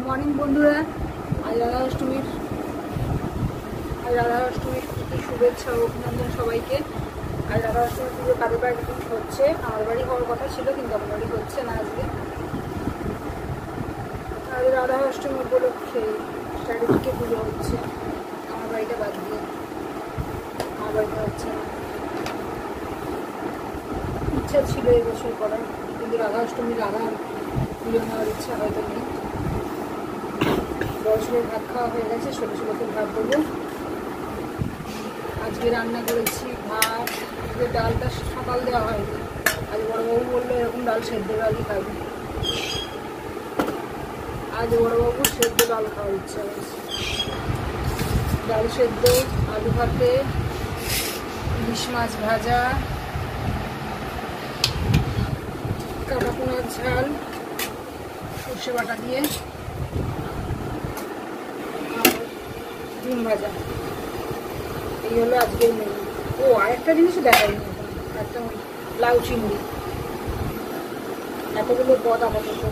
Morning বন্ধুরা, আজ রাধাষ্টমীর শুভেচ্ছা ও অভিনন্দন সবাইকে। আজ রাধাষ্টমীর পুজো কাদের বাড়ি হচ্ছে? আমার বাড়ি হওয়ার কথা ছিল, কিন্তু আমার বাড়ি হচ্ছে না আজকে। আজ রাধাষ্টমী উপলক্ষে চারিদিকে পুজো হচ্ছে, আমার বাড়িটা বাদ দিয়ে। আমার বাড়িতে হচ্ছে না, ইচ্ছা ছিল এবছর করার, কিন্তু রাধাষ্টমী রাধার পুজো নেওয়ার ইচ্ছা হয়তো নেই। বছরের ভাত খাওয়া হয়ে গেছে, ছোটো ছোটোকে ভাত দেবো। আজকে রান্না করেছি ভাত, আজকে ডালটা সকাল দেওয়া হয়নি। আজ বড়োবাবু বললো এরকম ডাল সেদ্ধ ডালই খাবি। আজ বড়োবাবু সেদ্ধ ডাল খাওয়ার ইচ্ছা হয়েছে। ডাল সেদ্ধ, আলু ভাতে, ইলিশ মাছ ভাজা, কাটা পোনার ঝাল সর্ষে বাটা দিয়ে, ডিম ভাজা। এই হলো আজকের মেনু। ও আরেকটা জিনিসও দেখাইনি এখন, একটা লাউ চিংড়ি। এতগুলো পদ আপাতত।